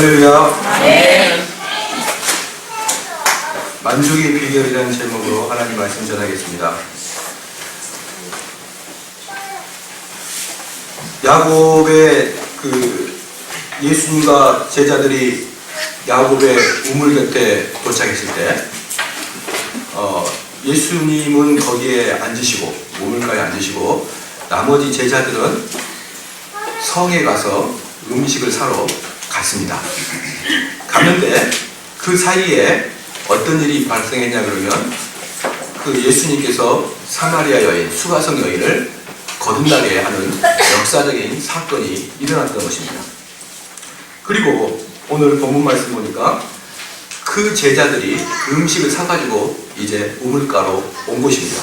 할렐루야. 네. 만족의 비결이라는 제목으로 하나님 말씀 전하겠습니다. 야곱의 예수님과 제자들이 야곱의 우물 곁에 도착했을 때 예수님은 거기에 앉으시고 우물가에 앉으시고 나머지 제자들은 성에 가서 음식을 사러 갔습니다. 갔는데 그 사이에 어떤 일이 발생했냐 그러면 예수님께서 사마리아 여인, 수가성 여인을 거듭나게 하는 역사적인 사건이 일어났던 것입니다. 그리고 오늘 본문 말씀 보니까 그 제자들이 음식을 사가지고 이제 우물가로 온 것입니다.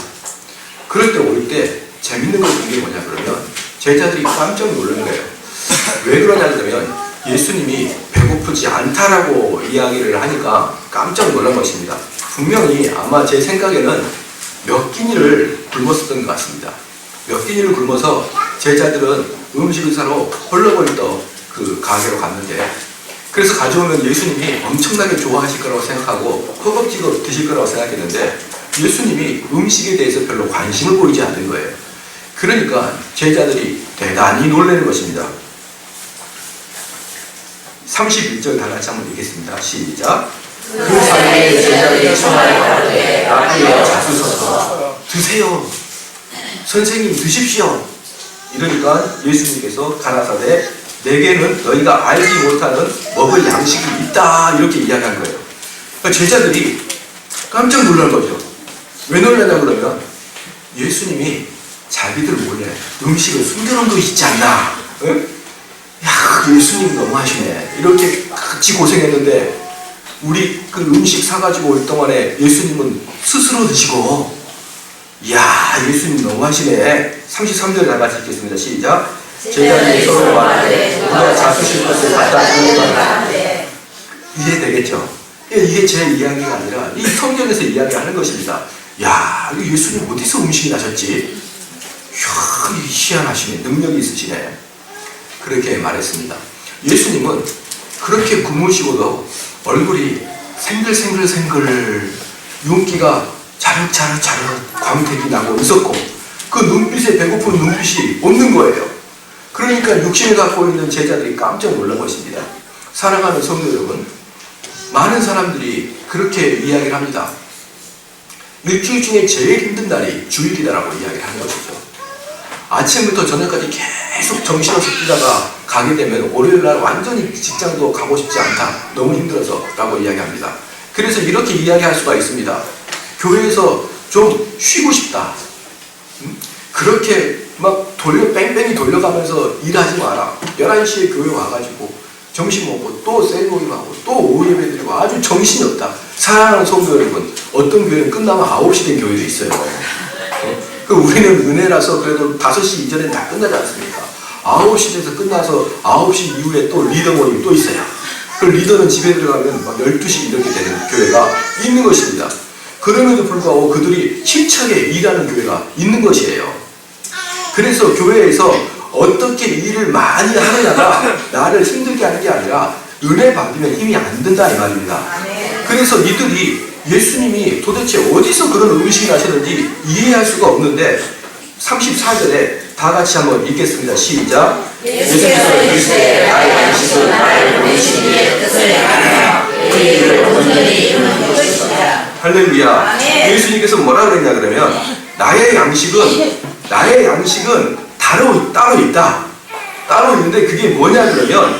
그럴 때 올 때 재밌는 걸 본 게 뭐냐 그러면 제자들이 깜짝 놀란 거예요. 왜 그러냐 그러면 예수님이 배고프지 않다라고 이야기를 하니까 깜짝 놀란 것입니다. 분명히 아마 제 생각에는 몇 끼니를 굶었었던 것 같습니다. 몇 끼니를 굶어서 제자들은 음식을 사러 헐렁벌떡 그 가게로 갔는데 그래서 가져오면 예수님이 엄청나게 좋아하실 거라고 생각하고 허겁지겁 드실 거라고 생각했는데 예수님이 음식에 대해서 별로 관심을 보이지 않는 거예요. 그러니까 제자들이 대단히 놀라는 것입니다. 31절 다 같이 한번 읽겠습니다. 시작. 그 사이에 제자들이 청하여 가로되 라비여 잡수소서 드세요. 선생님 드십시오. 이러니까 예수님께서 가라사대 내게는 너희가 알지 못하는 먹을 양식이 있다 이렇게 이야기한 거예요. 그러니까 제자들이 깜짝 놀란 거죠. 왜 놀라냐 그러면 예수님이 자기들 몰래 음식을 숨겨놓은 거 있지 않나. 응? 야 예수님 너무하시네. 이렇게 같이 고생했는데 우리 그 음식 사가지고 올 동안에 예수님은 스스로 드시고 이야 예수님 너무하시네. 33절 다 같이 읽겠습니다. 시작. 제자들이 서로 말하되 우리가 잡수실 것을 갖다 주는 거다. 이해되겠죠? 이게 제 이야기가 아니라 이 성경에서 이야기하는 것입니다. 야 예수님 어디서 음식이 나셨지? 이야 희한하시네. 능력이 있으시네. 그렇게 말했습니다. 예수님은 그렇게 굶으시고도 얼굴이 생글생글 윤기가 자륵자륵 광택이 나고 있었고 그 눈빛에 배고픈 눈빛이 없는 거예요. 그러니까 육신을 갖고 있는 제자들이 깜짝 놀란 것입니다. 사랑하는 성도 여러분, 많은 사람들이 그렇게 이야기를 합니다. 일주일 중에 제일 힘든 날이 주일이다라고 이야기를 하는 것이죠. 아침부터 저녁까지 계속 정신없이 뛰다가 가게 되면 월요일날 완전히 직장도 가고 싶지 않다. 너무 힘들어서 라고 이야기합니다. 그래서 이렇게 이야기할 수가 있습니다. 교회에서 좀 쉬고 싶다. 그렇게 막 뺑뺑이 돌려가면서 일하지 마라. 11시에 교회 와가지고 점심 먹고 또 셀모임하고 또 오후 예배 드리고 아주 정신이 없다. 사랑하는 성도 여러분, 어떤 교회는 끝나면 9시 된 교회도 있어요. 우리는 은혜라서 그래도 5시 이전엔 다 끝나지 않습니까? 9시 돼서 끝나서 9시 이후에 또 리더 모임 또 있어요. 그 리더는 집에 들어가면 막 12시 이렇게 되는 교회가 있는 것입니다. 그럼에도 불구하고 그들이 힘차게 일하는 교회가 있는 것이에요. 그래서 교회에서 어떻게 일을 많이 하느냐가 나를 힘들게 하는 게 아니라 은혜 받으면 힘이 안 든다 이 말입니다. 그래서 이들이 예수님이 도대체 어디서 그런 음식이 나셨는지 이해할 수가 없는데 34절에 다 같이 한번 읽겠습니다. 시작. 예수께서 이르시되 나의 양식은 나를 보내신 이의 뜻을 행하며 그 일을 온전히 이루는 것이다. 할렐루야. 예수님께서 뭐라 그랬냐 그러면 나의 양식은 따로 있다. 따로 있는데 그게 뭐냐 그러면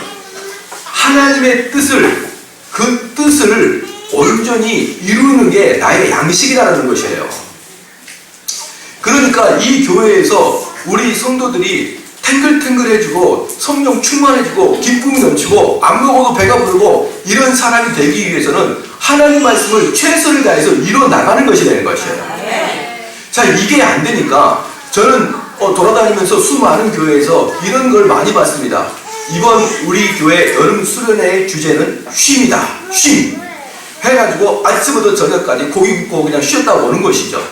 하나님의 그 뜻을 온전히 이루는 게 나의 양식이라는 것이에요. 그러니까 이 교회에서 우리 성도들이 탱글탱글해지고 성령 충만해지고 기쁨이 넘치고 안 먹어도 배가 부르고 이런 사람이 되기 위해서는 하나님 말씀을 최선을 다해서 이뤄 나가는 것이 되는 것이에요. 자, 이게 안 되니까 저는 돌아다니면서 수많은 교회에서 이런 걸 많이 봤습니다. 이번 우리 교회 여름 수련회의 주제는 쉼이다. 쉼. 해가지고 아침부터 저녁까지 고기 굽고 그냥 쉬었다 오는 것이죠.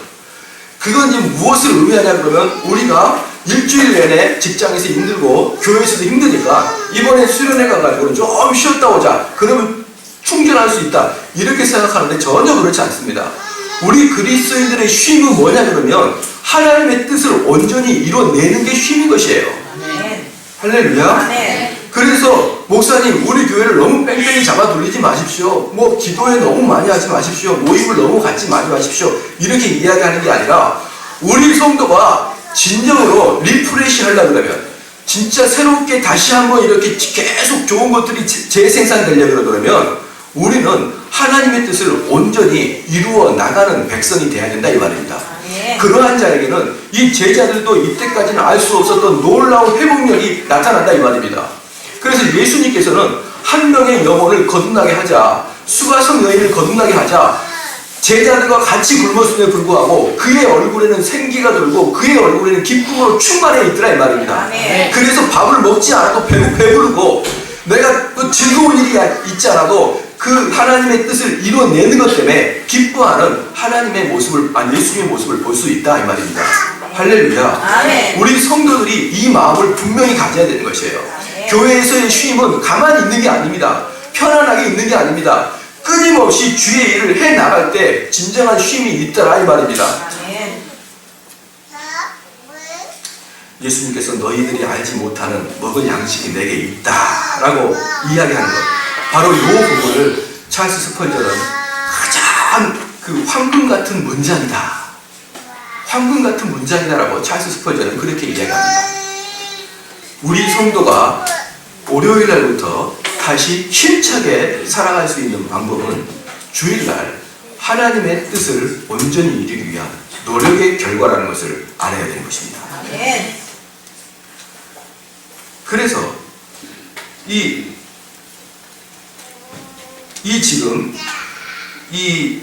그건 이제 무엇을 의미하냐 그러면 우리가 일주일 내내 직장에서 힘들고 교회에서도 힘드니까 이번에 수련회 가가지고 좀 쉬었다 오자. 그러면 충전할 수 있다. 이렇게 생각하는데 전혀 그렇지 않습니다. 우리 그리스도인들의 쉼은 뭐냐 그러면 하나님의 뜻을 온전히 이뤄내는 게 쉼인 것이에요. 할렐루야. 그래서 목사님 우리 교회를 너무 뺑뺑이 잡아 돌리지 마십시오. 뭐 기도회 너무 많이 하지 마십시오. 모임을 너무 갖지 마십시오. 이렇게 이야기하는 게 아니라 우리 성도가 진정으로 리프레시 하려고 그러면 진짜 새롭게 다시 한번 이렇게 계속 좋은 것들이 재생산되려고 그러면 우리는 하나님의 뜻을 온전히 이루어 나가는 백성이 되어야 된다 이 말입니다. 그러한 자에게는 이 제자들도 이때까지는 알 수 없었던 놀라운 회복력이 나타난다 이 말입니다. 그래서 예수님께서는 한 명의 영혼을 거듭나게 하자, 수가성 여인을 거듭나게 하자, 제자들과 같이 굶었음에 불구하고 그의 얼굴에는 생기가 돌고 그의 얼굴에는 기쁨으로 충만해 있더라 이 말입니다. 그래서 밥을 먹지 않아도 배부르고 내가 또 즐거운 일이 있지 않아도 그 하나님의 뜻을 이뤄내는 것 때문에 기뻐하는 하나님의 모습을, 예수님의 모습을 볼 수 있다 이 말입니다. 할렐루야. 우리 성도들이 이 마음을 분명히 가져야 되는 것이에요. 교회에서의 쉼은 가만히 있는 게 아닙니다. 편안하게 있는 게 아닙니다. 끊임없이 주의 일을 해 나갈 때 진정한 쉼이 있더라 이 말입니다. 예수님께서 너희들이 알지 못하는 먹을 양식이 내게 있다라고 이야기하는 것. 바로 이 부분을 찰스 스펄전은 가장 그 황금 같은 문장이다. 황금 같은 문장이다라고 찰스 스펄전은 그렇게 이야기합니다. 우리 성도가 월요일 날부터 다시 힘차게 살아갈 수 있는 방법은 주일날 하나님의 뜻을 온전히 이루기 위한 노력의 결과라는 것을 알아야 되는 것입니다. 그래서 지금 이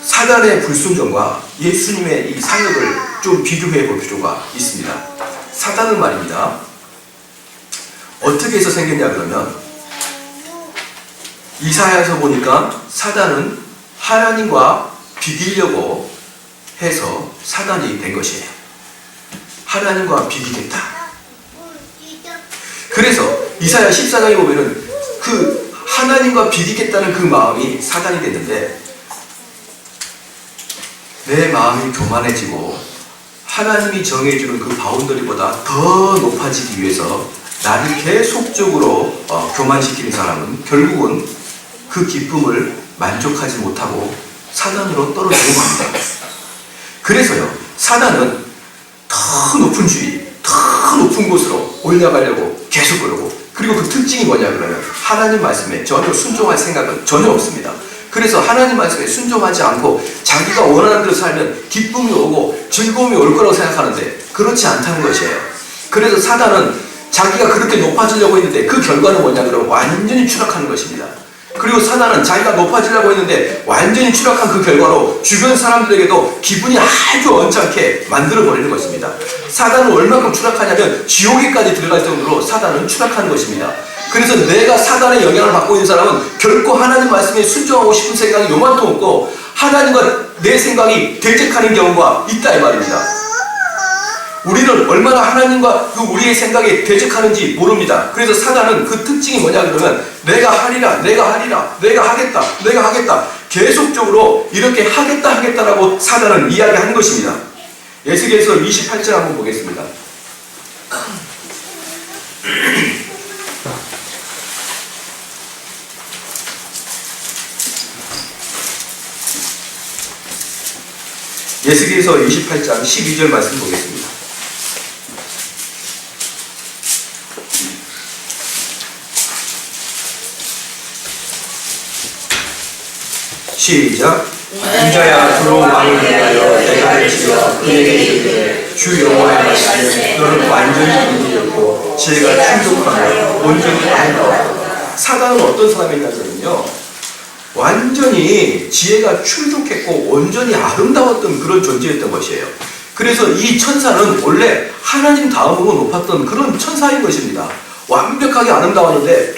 사단의 불순종과 예수님의 이 사역을 좀 비교해 볼 필요가 있습니다. 사단은 말입니다. 어떻게 해서 생겼냐 그러면 이사야에서 보니까 사단은 하나님과 비기려고 해서 사단이 된 것이에요. 하나님과 비기겠다. 그래서 이사야 14장에 보면은 그 하나님과 비기겠다는 그 마음이 사단이 됐는데 내 마음이 교만해지고 하나님이 정해주는 그 바운더리보다 더 높아지기 위해서 나를 계속적으로 교만시키는 사람은 결국은 그 기쁨을 만족하지 못하고 사단으로 떨어지는 겁니다. 그래서요, 사단은 더 높은 주의, 더 높은 곳으로 올라가려고 계속 그러고, 그리고 그 특징이 뭐냐 그러면 하나님 말씀에 전혀 순종할 생각은 전혀 없습니다. 그래서 하나님 말씀에 순종하지 않고 자기가 원하는 대로 살면 기쁨이 오고 즐거움이 올 거라고 생각하는데 그렇지 않다는 것이에요. 그래서 사단은 자기가 그렇게 높아지려고 했는데 그 결과는 뭐냐 그러면 완전히 추락하는 것입니다. 그리고 사단은 자기가 높아지려고 했는데 완전히 추락한 그 결과로 주변 사람들에게도 기분이 아주 언짢게 만들어버리는 것입니다. 사단은 얼마큼 추락하냐면 지옥에까지 들어갈 정도로 사단은 추락하는 것입니다. 그래서 내가 사단의 영향을 받고 있는 사람은 결코 하나님 말씀에 순종하고 싶은 생각이 요만큼 없고 하나님과 내 생각이 대적하는 경우가 있다 이 말입니다. 우리는 얼마나 하나님과 그 우리의 생각이 대적하는지 모릅니다. 그래서 사단은 그 특징이 뭐냐 그러면 내가 하리라, 내가 하리라, 내가 하겠다, 내가 하겠다 계속적으로 이렇게 하겠다라고 사단은 이야기하는 것입니다. 에스겔서 28절 한번 보겠습니다. 에스겔서 28장 12절 말씀 보겠습니다. 시작. 인자야 두로 왕을 위하여 내가 외치어 그에게 이르되 주 여호와의 말씀에 너는 완전히 이르렀고 지혜가 충족하며 온전히 아름다웠다. 사단은 어떤 사람이냐면요, 완전히 지혜가 충족했고 온전히 아름다웠던 그런 존재였던 것이에요. 그래서 이 천사는 원래 하나님 다음으로 높았던 그런 천사인 것입니다. 완벽하게 아름다웠는데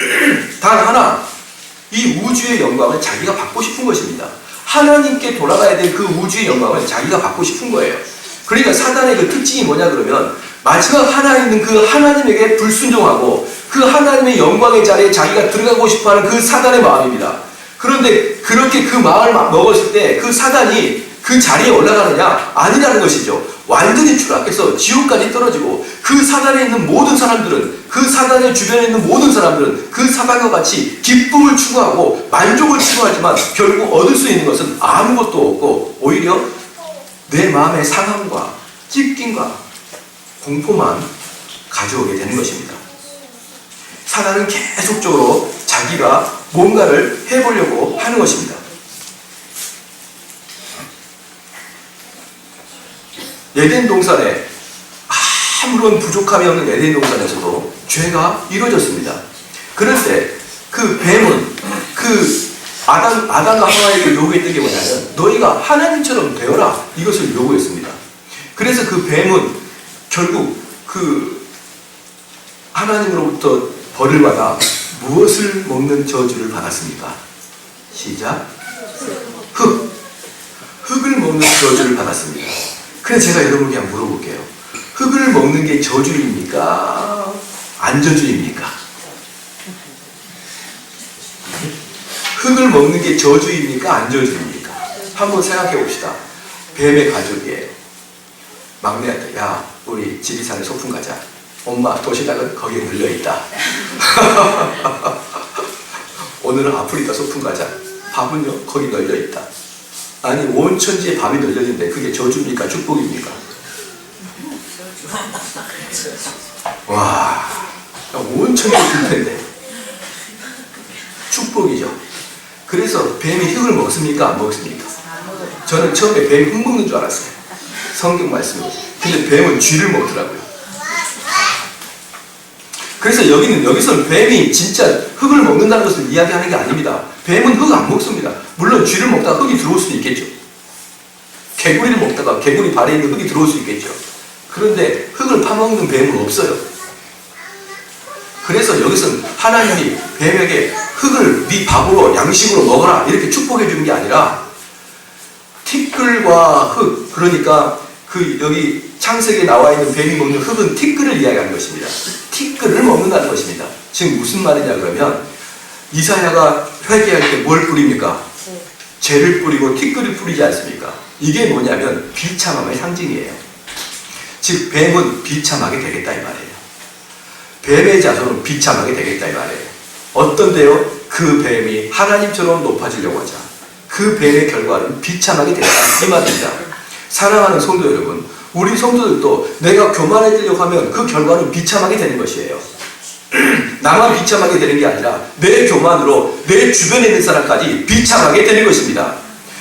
단 하나, 이 우주의 영광을 자기가 받고 싶은 것입니다. 하나님께 돌아가야 될 그 우주의 영광을 자기가 받고 싶은 거예요. 그러니까 사단의 그 특징이 뭐냐 그러면 마지막 하나 있는 그 하나님에게 불순종하고 그 하나님의 영광의 자리에 자기가 들어가고 싶어하는 그 사단의 마음입니다. 그런데 그렇게 그 마음을 먹었을 때 그 사단이 그 자리에 올라가느냐? 아니라는 것이죠. 완전히 추락해서 지옥까지 떨어지고 그 사단에 있는 모든 사람들은 그 사단의 주변에 있는 모든 사람들은 그 사단과 같이 기쁨을 추구하고 만족을 추구하지만 결국 얻을 수 있는 것은 아무것도 없고 오히려 내 마음의 상함과 찢김과 공포만 가져오게 되는 것입니다. 사단은 계속적으로 자기가 뭔가를 해보려고 하는 것입니다. 에덴 동산에 아무런 부족함이 없는 에덴 동산에서도 죄가 이루어졌습니다. 그런데 그 뱀은 그 아담과 하와에게 요구했던 게 뭐냐면 너희가 하나님처럼 되어라 이것을 요구했습니다. 그래서 그 뱀은 결국 그 하나님으로부터 벌을 받아 무엇을 먹는 저주를 받았습니까? 시작. 흙을 먹는 저주를 받았습니다. 그래서 제가 여러분께 한번 물어볼게요. 흙을 먹는 게 저주입니까? 안 저주입니까? 흙을 먹는 게 저주입니까? 안 저주입니까? 한번 생각해 봅시다. 뱀의 가족이에요. 막내한테 야 우리 지리산에 소풍 가자. 엄마 도시락은 거기에 널려있다. 오늘은 아프리카 소풍 가자. 밥은요 거기 널려있다. 아니 온 천지에 밥이 널려있는데 그게 저주입니까? 축복입니까? 와, 온 천지에 불패인데 축복이죠. 그래서 뱀이 흙을 먹습니까? 안 먹습니까? 저는 처음에 뱀이 흙 먹는 줄 알았어요. 성경 말씀이. 근데 뱀은 쥐를 먹더라고요. 그래서 여기서는 뱀이 진짜 흙을 먹는다는 것을 이야기하는 게 아닙니다. 뱀은 흙 안 먹습니다. 물론 쥐를 먹다가 흙이 들어올 수도 있겠죠. 개구리를 먹다가 개구리 발에 있는 흙이 들어올 수 있겠죠. 그런데 흙을 파먹는 뱀은 없어요. 그래서 여기서는 하나님이 뱀에게 흙을 네 밥으로 양식으로 먹어라 이렇게 축복해 주는 게 아니라 티끌과 흙, 그러니까 그 여기 창세기에 나와 있는 뱀이 먹는 흙은 티끌을 이야기하는 것입니다. 티끌을 먹는다는 것입니다. 지금 무슨 말이냐 그러면 이사야가 회개할 때 뭘 뿌립니까? 죄를 뿌리고 티끌을 뿌리지 않습니까? 이게 뭐냐면 비참함의 상징이에요. 즉 뱀은 비참하게 되겠다 이 말이에요. 뱀의 자손은 비참하게 되겠다 이 말이에요. 어떤데요? 그 뱀이 하나님처럼 높아지려고 하자. 그 뱀의 결과는 비참하게 되겠다 이 말입니다. 사랑하는 성도 여러분, 우리 성도들도 내가 교만해지려고 하면 그 결과는 비참하게 되는 것이에요. 나만 비참하게 되는 게 아니라 내 교만으로 내 주변에 있는 사람까지 비참하게 되는 것입니다.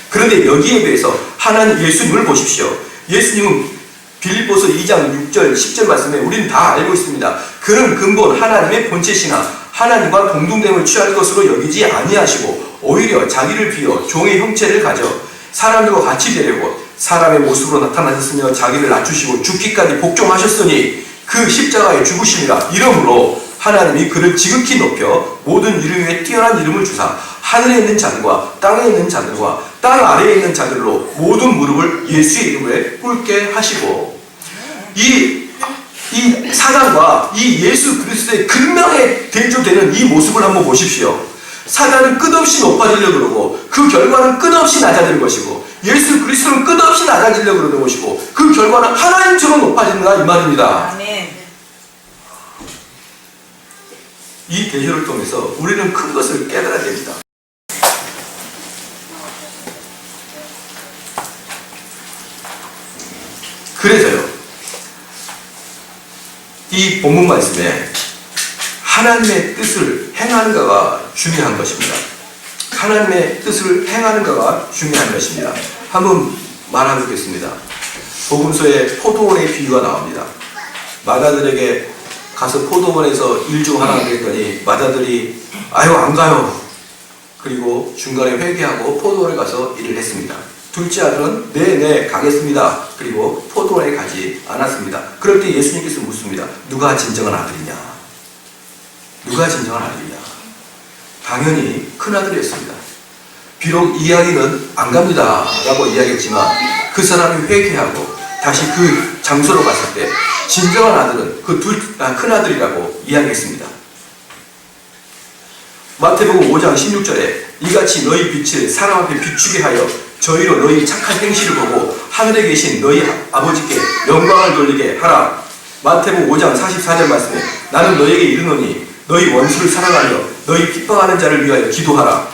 그런데 여기에 비해서 하나님 예수님을 보십시오. 예수님은 빌립보서 2장 6절 10절 말씀에 우리는 다 알고 있습니다. 그는 근본 하나님의 본체시나 하나님과 동등됨을 취할 것으로 여기지 아니하시고 오히려 자기를 비워 종의 형체를 가져 사람들과 같이 되려고 사람의 모습으로 나타나셨으며 자기를 낮추시고 죽기까지 복종하셨으니 그 십자가의 죽으심이라 이러므로 하나님이 그를 지극히 높여 모든 이름 위에 뛰어난 이름을 주사 하늘에 있는 자들과 땅에 있는 자들과 땅 아래에 있는 자들로 모든 무릎을 예수의 이름에 꿇게 하시고 이 사단과 이 예수 그리스도의 극명에 대조되는 이 모습을 한번 보십시오. 사단은 끝없이 높아지려고 그러고 그 결과는 끝없이 낮아지는 것이고 예수 그리스도는 끝없이 낮아지려고 그러는 것이고 그 결과는 하나님처럼 높아진다 이 말입니다. 아멘. 이 대조를 통해서 우리는 큰 것을 깨달아야 됩니다. 그래서요, 이 본문 말씀에 하나님의 뜻을 행하는가가 중요한 것입니다. 하나님의 뜻을 행하는가가 중요한 것입니다. 한번 말해보겠습니다. 복음서에 포도원의 비유가 나옵니다. 마다들에게 가서 포도원에서 일 중 하라 그랬더니 마다들이 아유 안 가요. 그리고 중간에 회개하고 포도원에 가서 일을 했습니다. 둘째 아들은 네 가겠습니다. 그리고 포도원에 가지 않았습니다. 그럴 때 예수님께서 묻습니다. 누가 진정한 아들이냐? 누가 진정한 아들이냐? 당연히 큰아들이었습니다. 비록 이야기는 안 갑니다 라고 이야기했지만 그 사람이 회개하고 다시 그 장소로 갔을 때 진정한 아들은 그 큰 아들이라고 이야기했습니다. 마태복음 5장 16절에 이같이 너희 빛을 사람 앞에 비추게 하여 저희로 너희 착한 행실을 보고 하늘에 계신 너희 아버지께 영광을 돌리게 하라. 마태복음 5장 44절 말씀에 나는 너희에게 이르노니 너희 원수를 사랑하며 너희 핍박하는 자를 위하여 기도하라.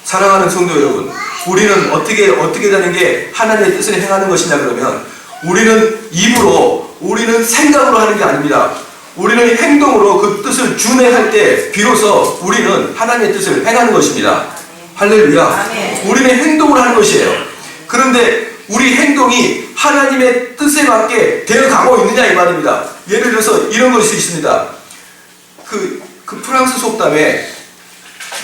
사랑하는 성도 여러분, 우리는 어떻게 되는 게 하나님의 뜻을 행하는 것이냐 그러면 우리는 입으로, 우리는 생각으로 하는 게 아닙니다. 우리는 행동으로 그 뜻을 준행할 때 비로소 우리는 하나님의 뜻을 행하는 것입니다. 할렐루야. 우리는 행동을 하는 것이에요. 그런데 우리 행동이 하나님의 뜻에 맞게 되어가고 있느냐 이 말입니다. 예를 들어서 이런 것이 있습니다. 그 프랑스 속담에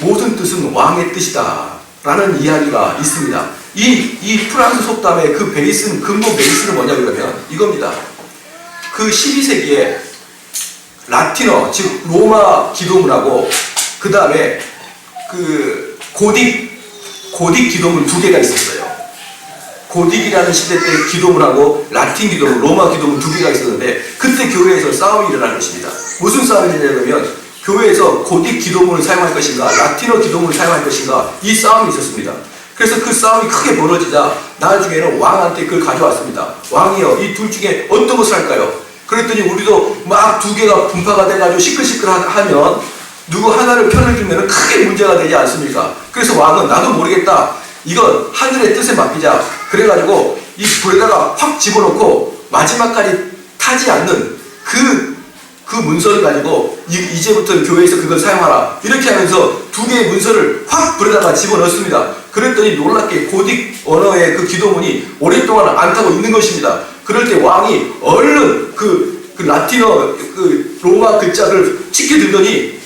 모든 뜻은 왕의 뜻이다 라는 이야기가 있습니다. 이 프랑스 속담의 그 베이스는, 근본 베이스는 뭐냐 그러면 이겁니다. 그 12세기에 라틴어, 즉 로마 기도문하고 그 다음에 그 고딕 기도문 두 개가 있었어요. 고딕이라는 시대 때 기도문하고 라틴 기도문, 로마 기도문 두 개가 있었는데 그때 교회에서 싸움이 일어난 것입니다. 무슨 싸움이 일어나냐면 교회에서 고딕 기도문을 사용할 것인가 라틴어 기도문을 사용할 것인가 이 싸움이 있었습니다. 그래서 그 싸움이 크게 벌어지자 나중에는 왕한테 그걸 가져왔습니다. 왕이요, 이 둘 중에 어떤 것을 할까요? 그랬더니 우리도 막 두 개가 분파가 돼가지고 시끌시끌하면 누구 하나를 편을 들면 크게 문제가 되지 않습니까? 그래서 왕은 나도 모르겠다. 이건 하늘의 뜻에 맡기자. 그래가지고 이 불에다가 확 집어넣고 마지막까지 타지 않는 그 문서를 가지고 이제부터 교회에서 그걸 사용하라. 이렇게 하면서 두 개의 문서를 확 불에다가 집어넣습니다. 그랬더니 놀랍게 고딕 언어의 그 기도문이 오랫동안 안 타고 있는 것입니다. 그럴 때 왕이 얼른 그 라틴어 그 로마 글자를 찍게 들더니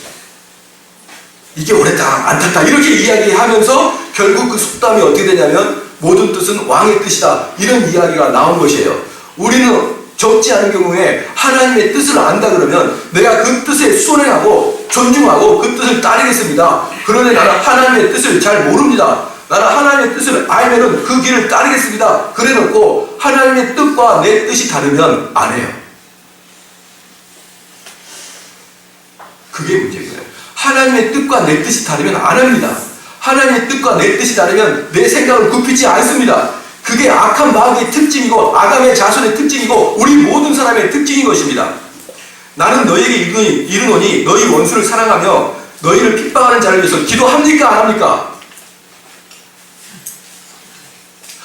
이게 오랫동안 안 탔다 이렇게 이야기하면서 결국 그 속담이 어떻게 되냐면 모든 뜻은 왕의 뜻이다 이런 이야기가 나온 것이에요. 우리는 적지 않은 경우에 하나님의 뜻을 안다 그러면 내가 그 뜻에 순응하고 존중하고 그 뜻을 따르겠습니다. 그런데 나는 하나님의 뜻을 잘 모릅니다. 나는 하나님의 뜻을 알면은 그 길을 따르겠습니다. 그래 놓고 하나님의 뜻과 내 뜻이 다르면 안 해요. 그게 문제예요. 하나님의 뜻과 내 뜻이 다르면 안 합니다. 하나님의 뜻과 내 뜻이 다르면 내 생각을 굽히지 않습니다. 그게 악한 마귀의 특징이고 아담의 자손의 특징이고 우리 모든 사람의 특징인 것입니다. 나는 너희에게 이르노니 너희 원수를 사랑하며 너희를 핍박하는 자를 위해서 기도합니까 안 합니까?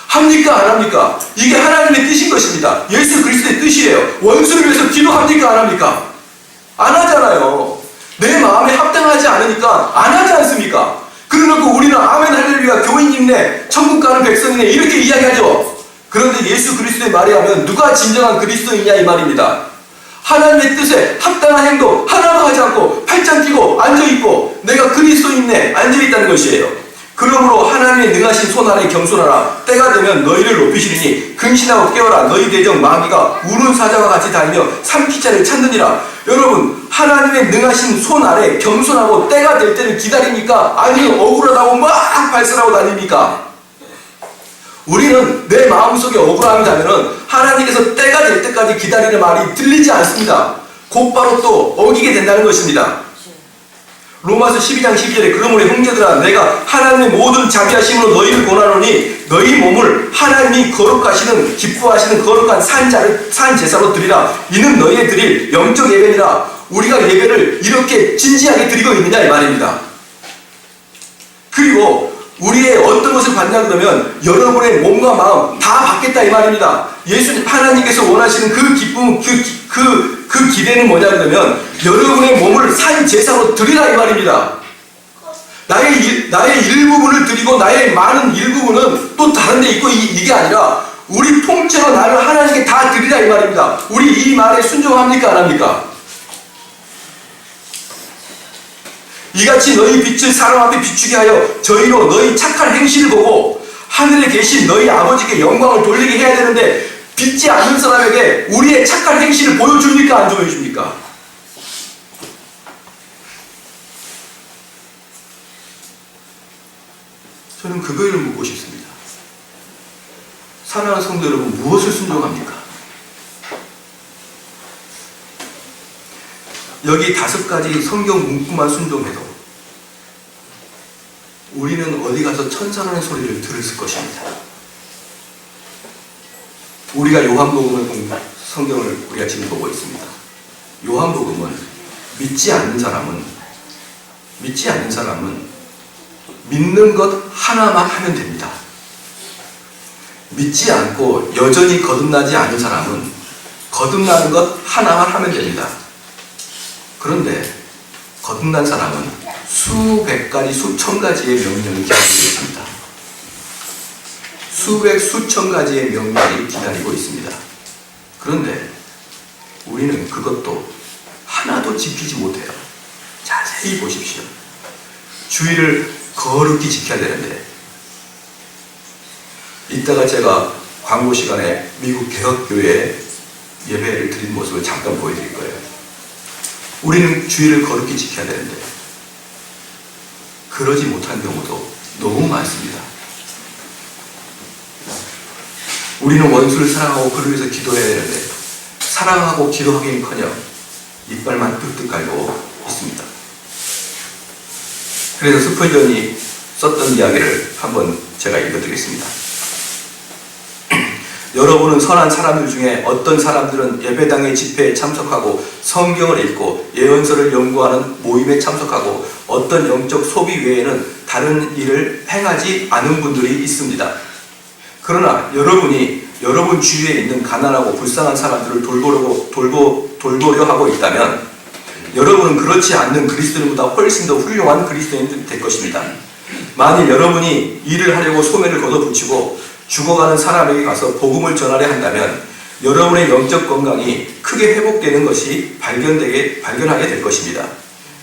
합니까 안 합니까? 이게 하나님의 뜻인 것입니다. 예수 그리스도의 뜻이에요. 원수를 위해서 기도합니까 안 합니까? 안 하잖아요. 내 마음에 합당하지 않으니까 안 하지 않습니까? 그러놓고 우리는 아멘 할렐루야 교인님네 천국 가는 백성이네 이렇게 이야기하죠. 그런데 예수 그리스도의 말에 하면 누가 진정한 그리스도이냐 이 말입니다. 하나님의 뜻에 합당한 행동 하나도 하지 않고 팔짱 끼고 앉아있고 내가 그리스도인네 앉아있다는 것이에요. 그러므로 하나님의 능하신 손 아래 겸손하라. 때가 되면 너희를 높이시리니 근신하고 깨어라. 너희 대적 마귀가 우는 사자와 같이 다니며 삼킬 자를 찾느니라. 여러분 하나님의 능하신 손 아래 겸손하고 때가 될 때를 기다립니까? 아니면 억울하다고 막 발설하고 다닙니까? 우리는 내 마음속에 억울함이 나면은 하나님께서 때가 될 때까지 기다리는 말이 들리지 않습니다. 곧바로 또 어기게 된다는 것입니다. 로마서 12장 12절에 그러므로 형제들아 내가 하나님의 모든 자비하심으로 너희를 권하노니 너희 몸을 하나님이 거룩하시는 기뻐하시는 거룩한 산 제사로 드리라. 이는 너희의 드릴 영적 예배니라. 우리가 예배를 이렇게 진지하게 드리고 있느냐 이 말입니다. 그리고 우리의 어떤 것을 받냐 그러면 여러분의 몸과 마음 다 받겠다 이 말입니다. 예수님 하나님께서 원하시는 그 기쁨 그 기대는 뭐냐 그러면 여러분의 몸을 산 제사로 드리라 이 말입니다. 나의 일부분을 드리고 나의 많은 일부분은 또 다른 데 있고 이게 아니라 우리 통째로 나를 하나님께 다 드리라 이 말입니다. 우리 이 말에 순종합니까 안 합니까? 이같이 너희 빛을 사람 앞에 비추게 하여 저희로 너희 착한 행실을 보고 하늘에 계신 너희 아버지께 영광을 돌리게 해야 되는데 믿지 않는 사람에게 우리의 착한 행실을 보여줍니까 안 보여줍니까? 저는 그거를 묻고 싶습니다. 사랑하는 성도 여러분, 무엇을 순종합니까? 여기 5가지 성경 문구만 순종해도 우리는 어디 가서 천사라는 소리를 들었을 것입니다. 우리가 요한복음을 성경을 우리가 지금 보고 있습니다. 요한복음은 믿지 않는 사람은 믿는 것 하나만 하면 됩니다. 믿지 않고 여전히 거듭나지 않은 사람은 거듭나는 것 하나만 하면 됩니다. 그런데 거듭난 사람은 수백 가지, 수천 가지의 명령이 기다리고 있습니다. 수천 가지의 명령이 기다리고 있습니다. 그런데 우리는 그것도 하나도 지키지 못해요. 자세히 보십시오. 주의를 거룩히 지켜야 되는데, 이따가 제가 광고 시간에 미국 개혁교회에 예배를 드린 모습을 잠깐 보여드릴 거예요. 우리는 주의를 거룩히 지켜야 되는데 그러지 못한 경우도 너무 많습니다. 우리는 원수를 사랑하고 그를 위해서 기도해야 되는데 사랑하고 기도하기는커녕 이빨만 뚝뚝 깔고 있습니다. 그래서 스펄전이 썼던 이야기를 한번 제가 읽어드리겠습니다. 여러분은 선한 사람들 중에 어떤 사람들은 예배당의 집회에 참석하고 성경을 읽고 예언서를 연구하는 모임에 참석하고 어떤 영적 소비 외에는 다른 일을 행하지 않은 분들이 있습니다. 그러나 여러분이 여러분 주위에 있는 가난하고 불쌍한 사람들을 돌보려 하고 있다면 여러분은 그렇지 않는 그리스도인보다 훨씬 더 훌륭한 그리스도인이 될 것입니다. 만일 여러분이 일을 하려고 소매를 걷어붙이고 죽어가는 사람에게 가서 복음을 전하려 한다면 여러분의 영적 건강이 크게 회복되는 것이 발견하게 될 것입니다.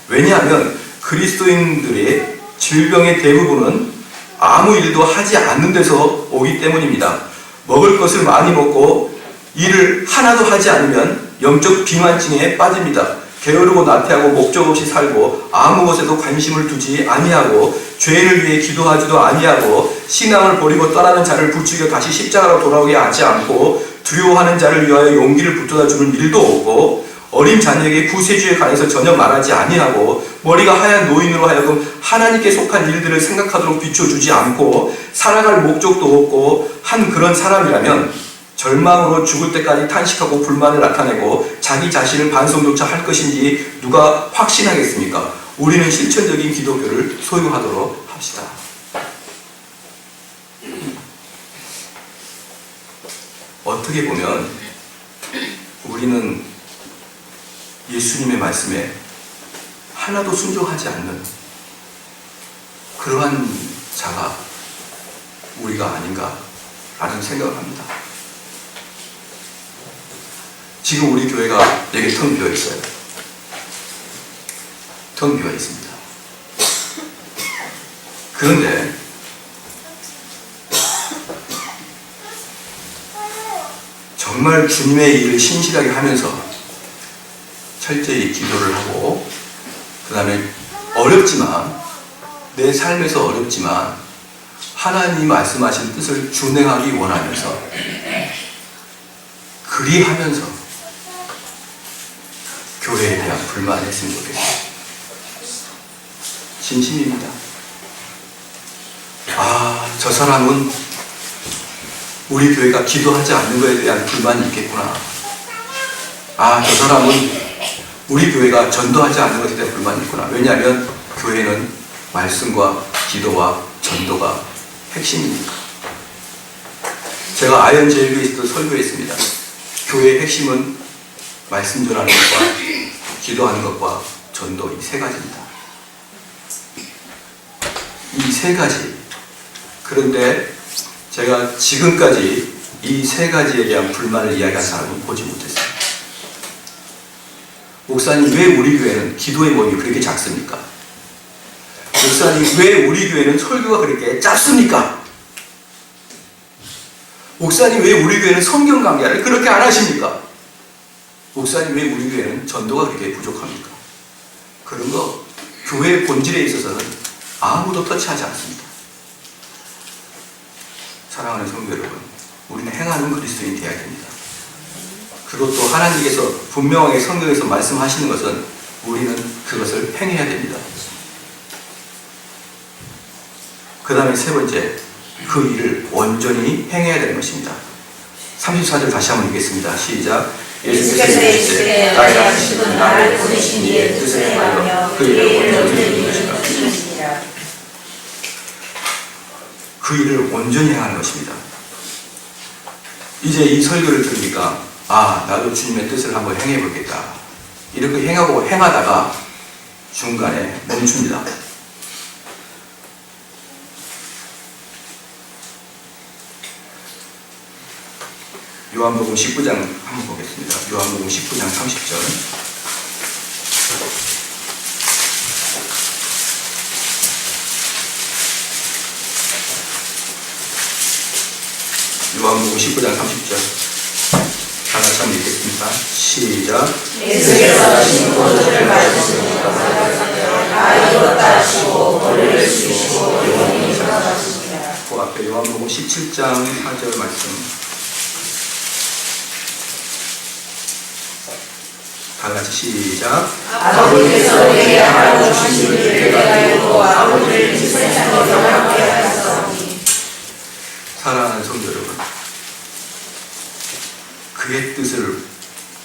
왜냐하면 그리스도인들의 질병의 대부분은 아무 일도 하지 않는 데서 오기 때문입니다. 먹을 것을 많이 먹고 일을 하나도 하지 않으면 영적 비만증에 빠집니다. 게으르고 나태하고 목적 없이 살고 아무 것에도 관심을 두지 아니하고 죄인을 위해 기도하지도 아니하고 신앙을 버리고 떠나는 자를 부추겨 다시 십자가로 돌아오게 하지 않고 두려워하는 자를 위하여 용기를 붙들어 주는 일도 없고 어린 자녀에게 구세주에 관해서 전혀 말하지 아니하고 머리가 하얀 노인으로 하여금 하나님께 속한 일들을 생각하도록 비춰주지 않고 살아갈 목적도 없고 한 그런 사람이라면 절망으로 죽을 때까지 탄식하고 불만을 나타내고 자기 자신을 반성조차 할 것인지 누가 확신하겠습니까? 우리는 실천적인 기독교를 소유하도록 합시다. 어떻게 보면 우리는 예수님의 말씀에 하나도 순종하지 않는 그러한 자가 우리가 아닌가라는 생각을 합니다. 지금 우리 교회가 되게 텅 비어 있어요. 텅 비어 있습니다. 그런데 정말 주님의 일을 신실하게 하면서 철저히 기도를 하고 그 다음에 어렵지만 내 삶에서 어렵지만 하나님이 말씀하신 뜻을 준행하기 원하면서 그리하면서 교회에 대한 불만을 했으면 좋겠어요. 진심입니다. 저 사람은 우리 교회가 기도하지 않는 것에 대한 불만이 있겠구나. 저 사람은 우리 교회가 전도하지 않는 것에 대한 불만이 있구나. 왜냐하면 교회는 말씀과 기도와 전도가 핵심이니까. 제가 아현제일교회에서도 설교했습니다. 교회의 핵심은 말씀 전하는 것과 기도하는 것과 전도 이 3가지입니다. 이 3가지. 그런데 제가 지금까지 이 3가지에 대한 불만을 이야기한 사람은 보지 못했어요. 목사님, 왜 우리 교회는 기도의 모임이 그렇게 작습니까? 목사님, 왜 우리 교회는 설교가 그렇게 짧습니까? 목사님, 왜 우리 교회는 성경 강좌를 그렇게 안 하십니까? 목사님, 왜 우리 교회는 전도가 그렇게 부족합니까? 그런 거 교회의 본질에 있어서는 아무도 터치하지 않습니다. 사랑하는 성도 여러분, 우리는 행하는 그리스도인이 되어야 됩니다. 그것도 하나님께서 분명하게 성경에서 말씀하시는 것은 우리는 그것을 행해야 됩니다. 그 다음에 세 번째, 그 일을 온전히 행해야 되는 것입니다. 34절 다시 한번 읽겠습니다. 시작. 예수께서 이르시되 나의 양식은 나를 보내신 이의 뜻을 행하며 그 일을 온전히 행하는 것이다. 그 일을 온전히 행하는 것입니다. 이제 이 설교를 들으니까 나도 주님의 뜻을 한번 행해 보겠다. 이렇게 행하다가 중간에 멈춥니다. 요한복음 19장 한번 보겠습니다. 요한복음 19장 30절. 요한복음 19장 30절. 다 같이 한번 읽겠습니다. 시작. 예수께서 진 포도주를 마시니 다 이뤘다 하시고 벌을 주시고 영원히 살아가셨습니다. 그 앞에 요한복음 17장 4절 말씀. 다 같이 시작. 아버지께서 내게 하라고 주신 일을 내가 이루고 아버지를 세상에 영광케 하였사오니. 사랑하는 성도 여러분, 그의 뜻을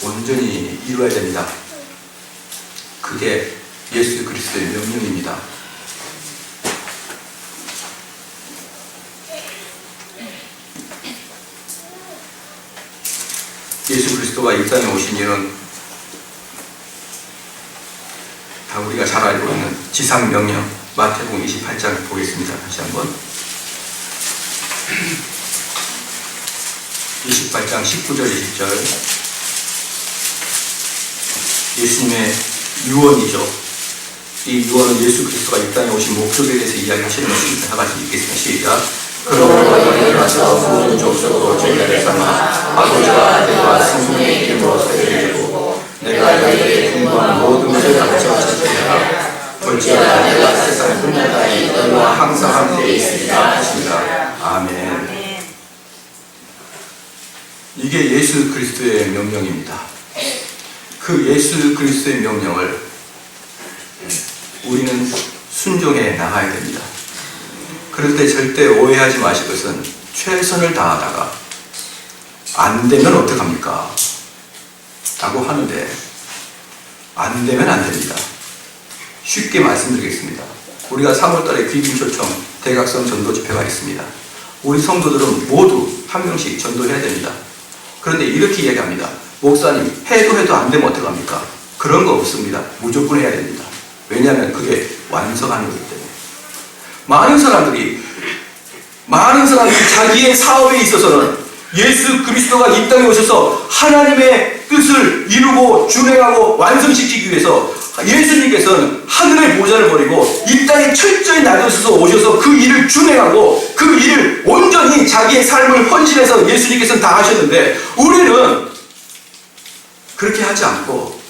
온전히 이루어야 됩니다. 그게 예수 그리스도의 명령입니다. 예수 그리스도가 이 땅에 오신 이유는 다 우리가 잘 알고 있는 지상명령 마태복음 28장 보겠습니다. 다시 한번 28장 19절 20절 예수님의 유언이죠. 이 유언은 예수 그리스도가 이 땅에 오신 목적에 대해서 이야기하시는 것입니다. 다 같이 읽겠습니다. 시작. 그러므로 너희는 가서 모든 족속으로 제자를 삼아 아버지와 아들과 성령의 이름으로 세례를 내가 너희에게 분부한 모든 것을 가르쳐주시리라. 볼지어다 내가 세상을 끝날까지 너희와 항상 함께 있으리라 하시니라. 아멘. 이게 예수 그리스도의 명령입니다. 그 예수 그리스도의 명령을 우리는 순종해 나가야 됩니다. 그럴 때 절대 오해하지 마실 것은 최선을 다하다가 안 되면 어떡합니까? 라고 하는데 안 되면 안 됩니다. 쉽게 말씀드리겠습니다. 우리가 3월달에 귀빈 초청 대각선 전도 집회가 있습니다. 우리 성도들은 모두 한 명씩 전도해야 됩니다. 그런데 이렇게 이야기합니다. 목사님, 해도 안 되면 어떡합니까? 그런 거 없습니다. 무조건 해야 됩니다. 왜냐하면 그게 완성하는 거기 때문에. 많은 사람들이 자기의 사업에 있어서는 예수 그리스도가 이 땅에 오셔서 하나님의 뜻을 이루고 준행하고 완성시키기 위해서 예수님께서는 하늘의 보좌를 버리고 이 땅에 철저히 낮아서 오셔서 그 일을 준행하고 그 일을 온전히 자기의 삶을 헌신해서 예수님께서는 다 하셨는데 우리는 그렇게 하지 않고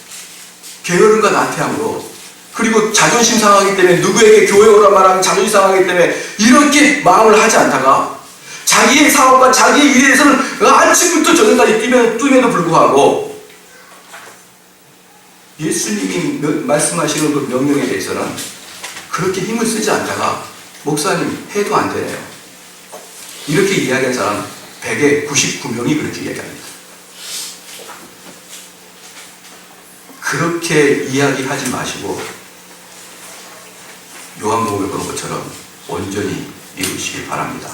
게으름과 나태함으로 그리고 자존심 상하기 때문에 누구에게 교회 오라 말하면 자존심 상하기 때문에 이렇게 마음을 하지 않다가 자기의 사업과 자기의 일에 대해서는 아침부터 저녁까지 뛰면도 불구하고 예수님이 말씀하시는 그 명령에 대해서는 그렇게 힘을 쓰지 않다가 목사님 해도 안 되네요. 이렇게 이야기한 사람 100에 99명이 그렇게 이야기합니다. 그렇게 이야기하지 마시고 요한복음에 그런 것처럼 온전히 이루시길 바랍니다.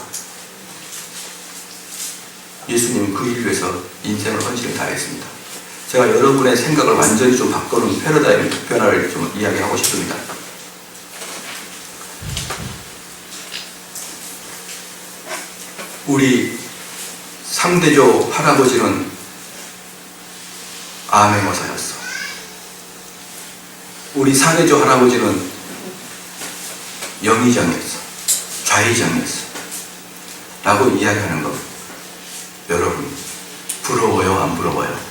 예수님은 그 일을 위해서 인생을 헌신을 다했습니다. 제가 여러분의 생각을 완전히 좀 바꾸는 패러다임 변화를 좀 이야기하고 싶습니다. 우리 3대조 할아버지는 암행어사였어. 우리 4대조 할아버지는 영의정이었어. 좌의정이었어. 라고 이야기하는 것. 여러분, 부러워요? 안 부러워요?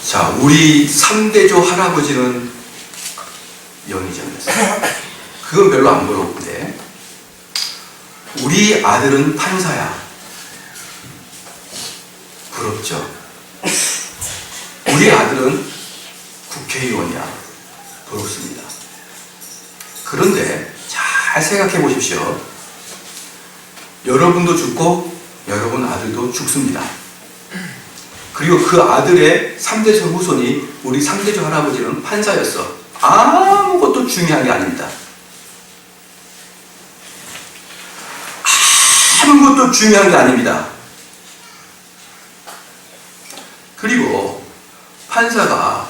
자, 우리 3대조 할아버지는 영의정이었어요. 그건 별로 안 부러운데 우리 아들은 판사야. 부럽죠? 우리 아들은 국회의원이야. 부럽습니다. 그런데 잘 생각해 보십시오. 여러분도 죽고 여러분 아들도 죽습니다. 그리고 그 아들의 3대손 후손이 우리 3대조 할아버지는 판사였어. 아무것도 중요한 게 아닙니다. 아무것도 중요한 게 아닙니다. 그리고 판사가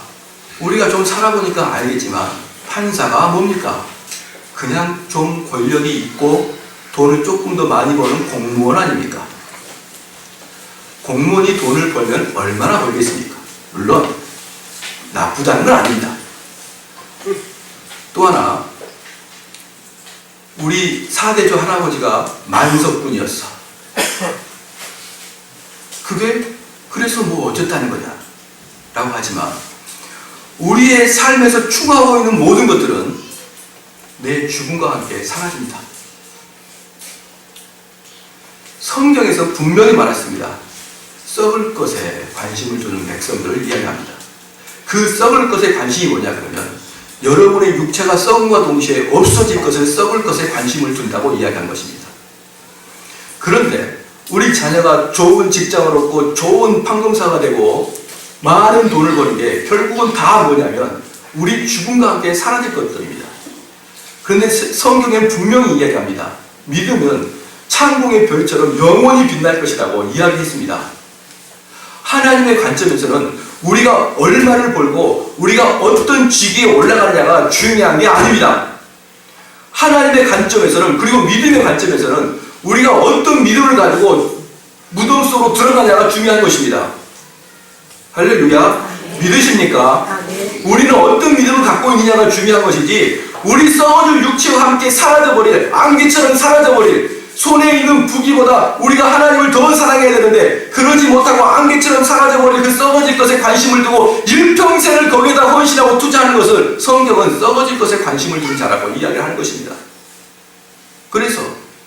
우리가 좀 살아보니까 알겠지만 판사가 뭡니까? 그냥 좀 권력이 있고 돈을 조금 더 많이 버는 공무원 아닙니까? 공무원이 돈을 벌면 얼마나 벌겠습니까? 물론 나쁘다는 건 아닙니다. 또 하나, 우리 4대조 할아버지가 만석군이었어. 그게 그래서 뭐 어쨌다는 거냐 라고 하지만 우리의 삶에서 추구하고 있는 모든 것들은 내 죽음과 함께 사라집니다. 성경에서 분명히 말했습니다. 썩을 것에 관심을 두는 백성들을 이야기합니다. 그 썩을 것에 관심이 뭐냐 그러면 여러분의 육체가 썩음과 동시에 없어질 것을 썩을 것에 관심을 둔다고 이야기한 것입니다. 그런데 우리 자녀가 좋은 직장을 얻고 좋은 판검사가 되고 많은 돈을 버는 게 결국은 다 뭐냐면 우리 죽음과 함께 사라질 것들입니다. 그런데 성경엔 분명히 이야기합니다. 믿음은 창공의 별처럼 영원히 빛날 것이라고 이야기했습니다. 하나님의 관점에서는 우리가 얼마를 벌고 우리가 어떤 직위에 올라가느냐가 중요한 게 아닙니다. 하나님의 관점에서는 그리고 믿음의 관점에서는 우리가 어떤 믿음을 가지고 무덤 속으로 들어가냐가 중요한 것입니다. 할렐루야. 믿으십니까? 우리는 어떤 믿음을 갖고 있느냐가 중요한 것이지 우리 썩어질 육체와 함께 사라져버릴 안개처럼 사라져버릴 손에 있는 부귀보다 우리가 하나님을 더 사랑해야 되는데 그러지 못하고 안개처럼 사라져버릴 그 썩어질 것에 관심을 두고 일평생을 거기에다 헌신하고 투자하는 것을 성경은 썩어질 것에 관심을 두는 자라고 이야기를 하는 것입니다. 그래서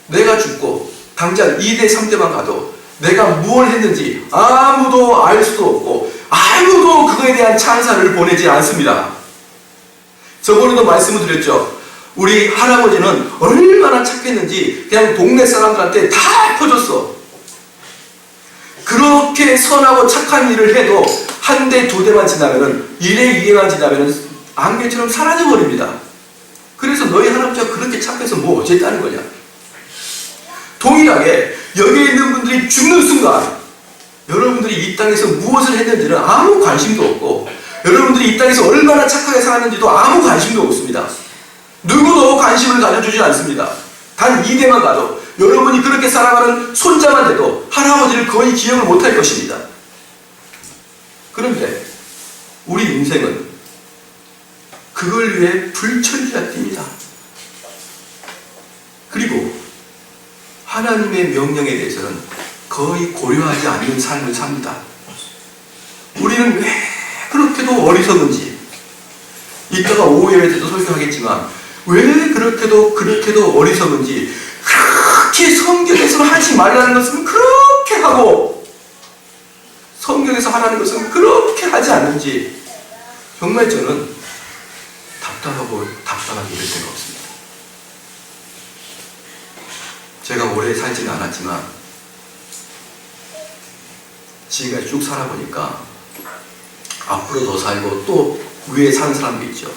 내가 죽고 당장 2대 3대만 가도 내가 무엇을 했는지 아무도 알 수도 없고 아무도 그거에 대한 찬사를 보내지 않습니다. 저번에도 말씀을 드렸죠. 우리 할아버지는 얼마나 착했는지 그냥 동네 사람들한테 다 퍼줬어. 그렇게 선하고 착한 일을 해도 한 대, 두 대만 지나면은 1회, 2회만 지나면은 안개처럼 사라져버립니다. 그래서 너희 할아버지가 그렇게 착해서 뭐 어쨌다는 거냐. 동일하게 여기에 있는 분들이 죽는 순간 여러분들이 이 땅에서 무엇을 했는지는 아무 관심도 없고 여러분들이 이 땅에서 얼마나 착하게 살았는지도 아무 관심도 없습니다. 누구도 관심을 가져주지 않습니다. 단 2대만 가도 여러분이 그렇게 살아가는 손자만 돼도 할아버지를 거의 기억을 못할 것입니다. 그런데 우리 인생은 그걸 위해 불철주야 뜁니다. 그리고 하나님의 명령에 대해서는 거의 고려하지 않는 삶을 삽니다. 우리는 왜 그렇게도 어리석은지 이따가 오후에 대해서 설교하겠지만 왜 그렇게도 어리석은지 그렇게 성경에서 하지 말라는 것은 그렇게 하고 성경에서 하라는 것은 그렇게 하지 않는지 정말 저는 답답하게 이럴 때가 없습니다. 제가 오래 살지는 않았지만 지금까지 쭉 살아보니까 앞으로 더 살고 또 위에 사는 사람도 있죠.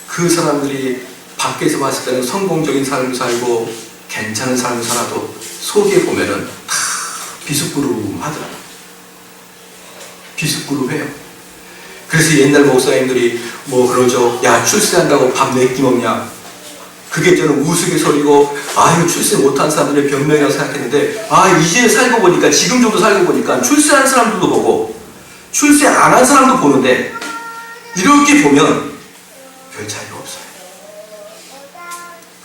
그 사람들이 밖에서 봤을 때는 성공적인 삶을 살고 괜찮은 삶을 살아도 속에 보면은 다 비스꾸름하더라고요. 비스꾸름해요. 그래서 옛날 목사님들이 뭐 그러죠. 야, 출세한다고 밥 4끼 먹냐. 그게 저는 우스갯소리고 아유 출세 못한 사람들의 변명이라고 생각했는데 이제 살고 보니까 지금 정도 살고 보니까 출세한 사람들도 보고 출세 안 한 사람도 보는데 이렇게 보면 별 차이가 없어요.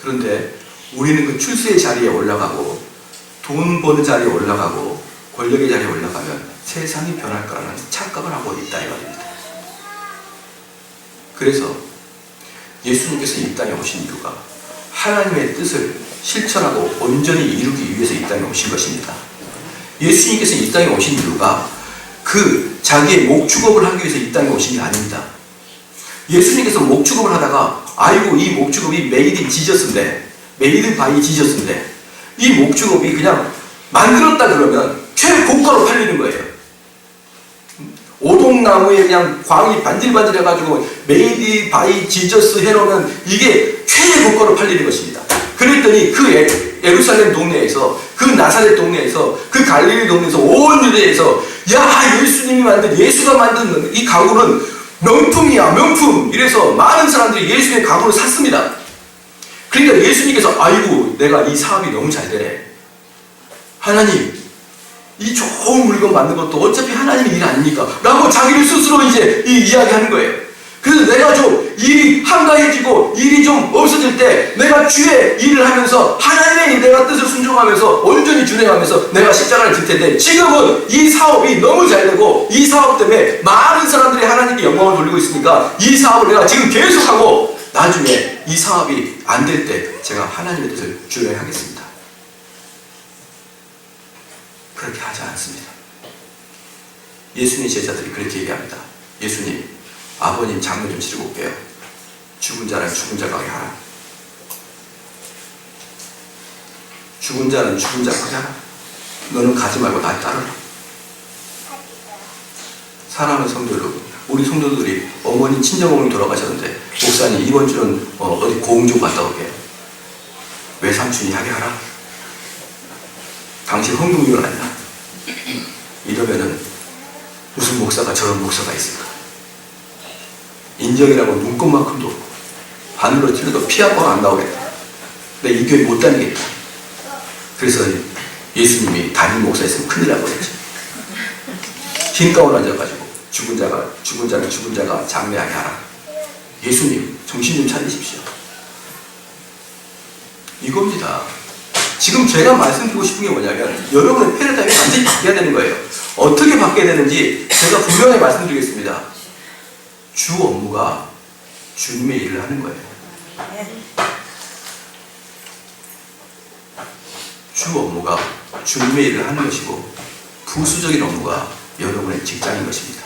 그런데 우리는 그 출세의 자리에 올라가고 돈 버는 자리에 올라가고 권력의 자리에 올라가면 세상이 변할 거라는 착각을 하고 있다 이 말입니다. 그래서 예수님께서 이 땅에 오신 이유가 하나님의 뜻을 실천하고 온전히 이루기 위해서 이 땅에 오신 것입니다. 예수님께서 이 땅에 오신 이유가 자기의 목축업을 하기 위해서 이 땅에 오신 게 아닙니다. 예수님께서 목축업을 하다가 아이고 이 목축업이 메이드 인 지저스인데, 메이드 바이 지저스인데, 이 목축업이 그냥 만들었다 그러면 최고가로 팔리는 거예요. 오동나무에 그냥 광이 반질반질 해가지고 메이드 바이 지저스 해놓으면 이게 최고가로 팔리는 것입니다. 그랬더니 예루살렘 동네에서, 그 나사렛 동네에서, 그 갈릴리 동네에서, 온 유대에서 야, 예수가 만든 이 가구는 명품이야, 명품! 이래서 많은 사람들이 예수님의 가구를 샀습니다. 그러니까 예수님께서 아이고 내가 이 사업이 너무 잘 되네. 하나님, 이 좋은 물건 만든 것도 어차피 하나님의 일 아닙니까? 라고 자기를 스스로 이제 이야기하는 거예요. 그래서 내가 좀 일이 한가해지고 일이 좀 없어질 때 내가 주의 일을 하면서 하나님의 내가 뜻을 순종하면서 온전히 준행하면서 내가 십자가를 질 텐데, 지금은 이 사업이 너무 잘 되고 이 사업 때문에 많은 사람들이 하나님께 영광을 돌리고 있으니까 이 사업을 내가 지금 계속하고 나중에 이 사업이 안 될 때 제가 하나님의 뜻을 준행하겠습니다. 그렇게 하지 않습니다. 예수님의 제자들이 그렇게 얘기합니다. 예수님, 아버님 장례 좀 치르고 올게요. 죽은 자는 죽은 자 가게 하라. 죽은 자는 죽은 자 가게 하라. 너는 가지 말고 나 따르라. 사랑하는 성도 여러분, 우리 성도들이 어머니, 친정어머니 돌아가셨는데 목사님 이번 주는 어디 고흥 좀 갔다 올게요. 외삼촌이 하게 하라. 당신 흥둥이는 아니야. 이러면은 무슨 목사가 저런 목사가 있을까? 인정이라고 눈꽃만큼도 없고 바늘로 찔러도 피 한 번 안 나오겠다. 내 이 교회 못 다니겠다. 그래서 예수님이 담임 목사 있으면 큰일 날 뻔했죠. 흰 가운 앉아가지고 죽은 자는 죽은 자가 장례하게 하라. 예수님 정신 좀 차리십시오. 이겁니다. 지금 제가 말씀드리고 싶은 게 뭐냐면 여러분의 패러다임이 완전히 바뀌어야 되는 거예요. 어떻게 바뀌어야 되는지 제가 분명히 말씀드리겠습니다. 주 업무가 주님의 일을 하는 거예요. 주 업무가 주님의 일을 하는 것이고 부수적인 업무가 여러분의 직장인 것입니다.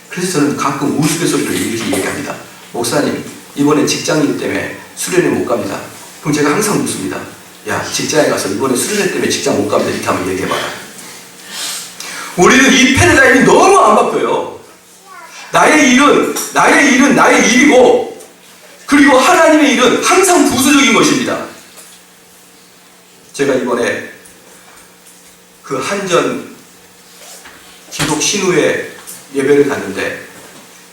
그래서 저는 가끔 우스갯소리를 이렇게 얘기합니다. 목사님, 이번에 직장인 때문에 수련회 못 갑니다. 그럼 제가 항상 묻습니다. 야, 직장에 가서 이번에 수련회 때문에 직장 못 갑니다. 이렇게 한번 얘기해봐라. 우리는 이 패러다임이 너무 안 바뀌어요. 나의 일은 나의 일이고, 그리고 하나님의 일은 항상 부수적인 것입니다. 제가 이번에 그 한전 기독 신우회 예배를 갔는데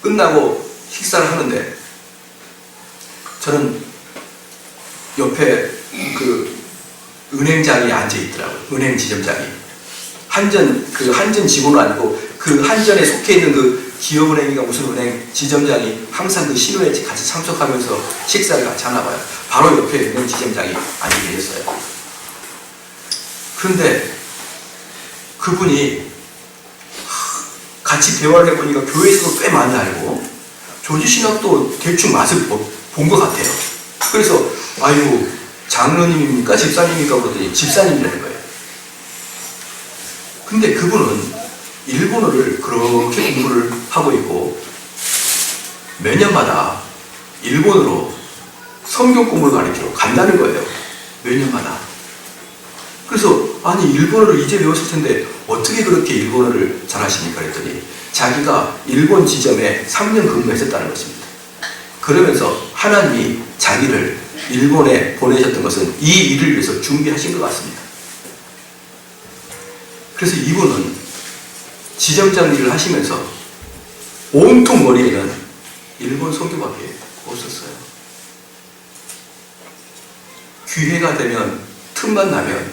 끝나고 식사를 하는데 저는 옆에 그 은행장이 앉아 있더라고요. 은행 지점장이. 한전 직원은 아니고 그 한전에 속해 있는 그 기업은행인가 무슨 은행 지점장이 항상 그 신우회에 같이 참석하면서 식사를 같이 하나 봐요. 바로 옆에 은행 지점장이 앉아 계셨어요. 그런데 그분이 같이 대화를 해보니까 교회에서도 꽤 많이 알고 조지신학도 대충 맛을 본 것 같아요. 그래서 아유, 장로님입니까? 집사님입니까? 그러더니 집사님이라는 거예요. 근데 그분은 일본어를 그렇게 공부를 하고 있고 매년마다 일본어로 성경 공부를 가르치러 간다는 거예요. 매년마다. 그래서 아니, 일본어를 이제 배웠을 텐데 어떻게 그렇게 일본어를 잘하십니까? 그랬더니 자기가 일본 지점에 3년 근무했었다는 것입니다. 그러면서 하나님이 자기를 일본에 보내셨던 것은 이 일을 위해서 준비하신 것 같습니다. 그래서 이분은 지점장 일을 하시면서 온통 머리에는 일본 성교밖에 없었어요. 기회가 되면, 틈만 나면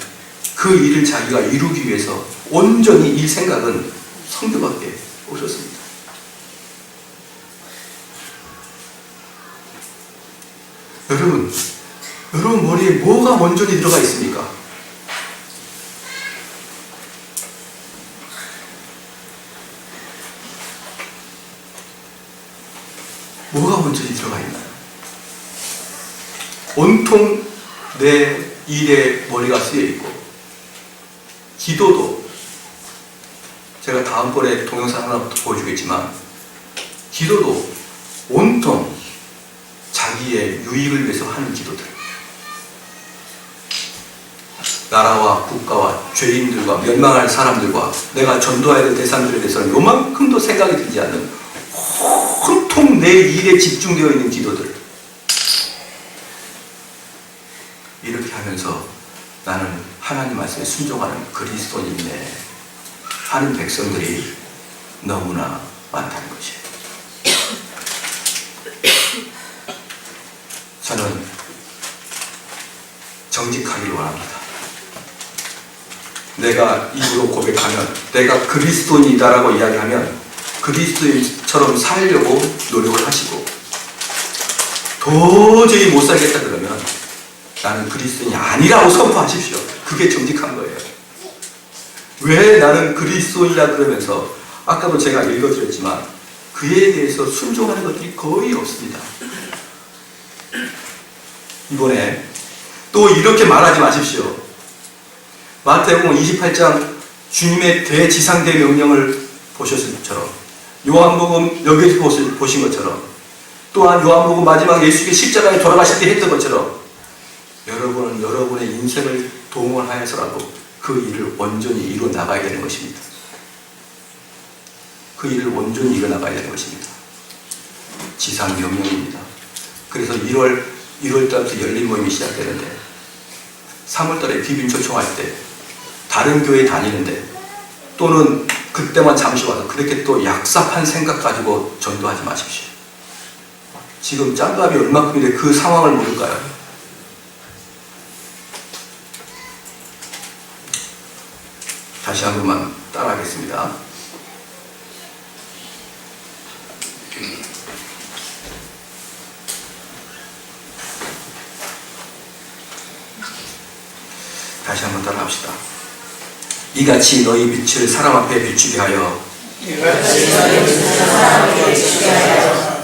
그 일을 자기가 이루기 위해서 온전히 이 생각은 성교밖에 없었습니다. 여러분 머리에 뭐가 온전히 들어가 있습니까? 뭐가 온전히 들어가 있나요? 온통 내 일에 머리가 쓰여 있고, 기도도 제가 다음번에 동영상 하나 보여주겠지만, 기도도 온통 자기의 유익을 위해서 하는 기도들, 나라와 국가와 죄인들과 멸망할 사람들과 내가 전도해야 될 대상들에 대해서는 요만큼도 생각이 들지 않는 온통 내 일에 집중되어 있는 기도들, 이렇게 하면서 나는 하나님 말씀에 순종하는 그리스도인이네 하는 백성들이 너무나 많다는 것이에요. 저는 정직하기를 원합니다. 내가 입으로 고백하면, 내가 그리스도인이다라고 이야기하면 그리스도인처럼 살려고 노력을 하시고, 도저히 못 살겠다 그러면 나는 그리스도인이 아니라고 선포하십시오. 그게 정직한 거예요. 왜 나는 그리스도인이라 그러면서, 아까도 제가 읽어드렸지만 그에 대해서 순종하는 것들이 거의 없습니다. 이번에 또 이렇게 말하지 마십시오. 마태복음 28장 주님의 대지상대 명령을 보셨을 것처럼, 요한복음 여기서 보신 것처럼, 또한 요한복음 마지막 예수께 십자가에 돌아가실 때 했던 것처럼, 여러분은 여러분의 인생을 동원하여서라도 그 일을 온전히 이루어 나가야 되는 것입니다. 그 일을 온전히 이루어 나가야 되는 것입니다. 지상 명령입니다. 그래서 1월 달부터 열린 모임이 시작되는데, 3월 달에 비빔 초청할 때 다른 교회 다니는데, 또는 그때만 잠시 와서 그렇게 또 약삽한 생각 가지고 전도하지 마십시오. 지금 짱값이 얼마큼인데 그 상황을 모를까요? 다시 한 번만 따라하겠습니다. 다시 한번 따라합시다. 이같이 너희 빛을 사람 앞에 비추게 하여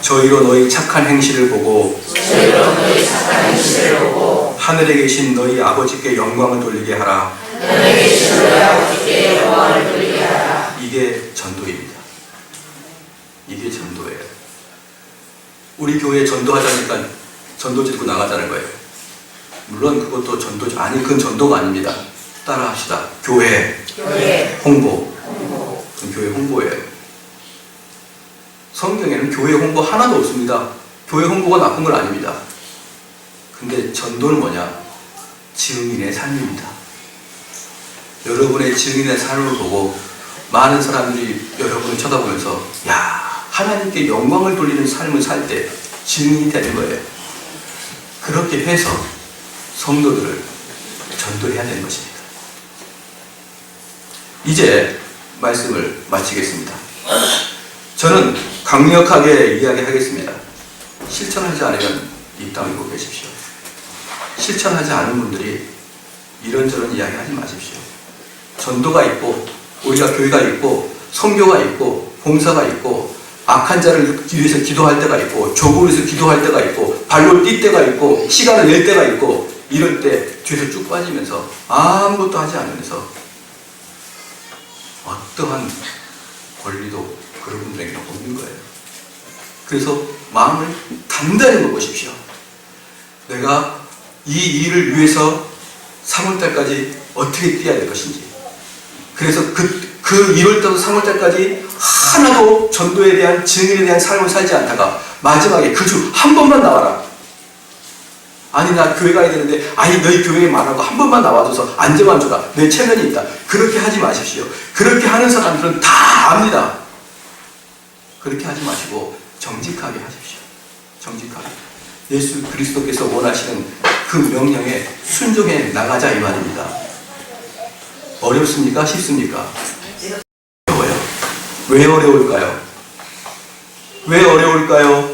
저희로 너희 착한 행실을 보고 하늘에 계신 너희 아버지께 영광을 돌리게 하라. 이게 전도입니다. 이게 전도예요. 우리 교회에 전도하자니까 전도지 듣고 나가자는 거예요. 물론 그것도 전도죠. 아니, 그건 전도가 아닙니다. 따라합시다. 교회 홍보. 그건 교회 홍보예요. 성경에는 교회 홍보 하나도 없습니다. 교회 홍보가 나쁜 건 아닙니다. 근데 전도는 뭐냐? 증인의 삶입니다. 여러분의 증인의 삶을 보고 많은 사람들이 여러분을 쳐다보면서, 야, 하나님께 영광을 돌리는 삶을 살 때 증인이 되는 거예요. 그렇게 해서 성도들을 전도해야 되는 것입니다. 이제 말씀을 마치겠습니다. 저는 강력하게 이야기하겠습니다. 실천하지 않으면 입 다물고 계십시오. 실천하지 않은 분들이 이런저런 이야기하지 마십시오. 전도가 있고, 우리가 교회가 있고, 선교가 있고, 봉사가 있고, 악한 자를 위해서 기도할 때가 있고, 조국을 위해서 기도할 때가 있고, 발로 뛸 때가 있고, 시간을 낼 때가 있고, 이럴 때 뒤에서 쭉 빠지면서 아무것도 하지 않으면서 어떠한 권리도 그런 분들에게는 없는 거예요. 그래서 마음을 단단히 먹으십시오. 내가 이 일을 위해서 3월달까지 어떻게 뛰어야 될 것인지. 그래서 그 1월달부터 3월달까지 하나도 전도에 대한 증인에 대한 삶을 살지 않다가 마지막에 그 주 한 번만 나와라. 아니, 나 교회 가야 되는데, 아니, 너희 교회에 말하고 한 번만 나와줘서 안정만 줘라. 내 체면이 있다. 그렇게 하지 마십시오. 그렇게 하는 사람들은 다 압니다. 그렇게 하지 마시고 정직하게 하십시오. 정직하게. 예수 그리스도께서 원하시는 그 명령에 순종해 나가자, 이 말입니다. 어렵습니까? 쉽습니까? 어려워요. 왜 어려울까요? 왜 어려울까요?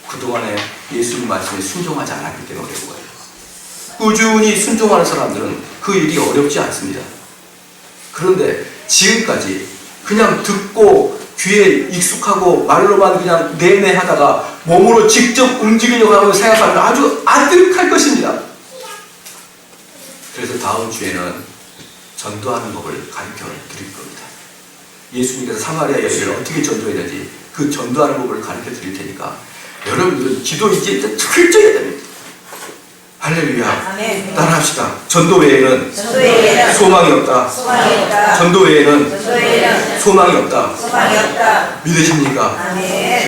그동안에 예수님 말씀에 순종하지 않았기 때문에 어려운 거예요. 꾸준히 순종하는 사람들은 그 일이 어렵지 않습니다. 그런데 지금까지 그냥 듣고 귀에 익숙하고 말로만 그냥 내내 하다가 몸으로 직접 움직이려고 하고 생각하면 아주 아득할 것입니다. 그래서 다음 주에는 전도하는 법을 가르쳐 드릴 겁니다. 예수님께서 사마리아 여인을 어떻게 전도해야 되는지 그 전도하는 법을 가르쳐 드릴 테니까 여러분들은 기도 이제 철저해야 됩니다. 할렐루야. 아멘. 따라합시다. 전도 외에는 전도 외에는 소망이 없다. 소망이 없다. 전도 외에는 전도 외에는 소망이 없다. 소망이 없다. 믿으십니까? 아멘.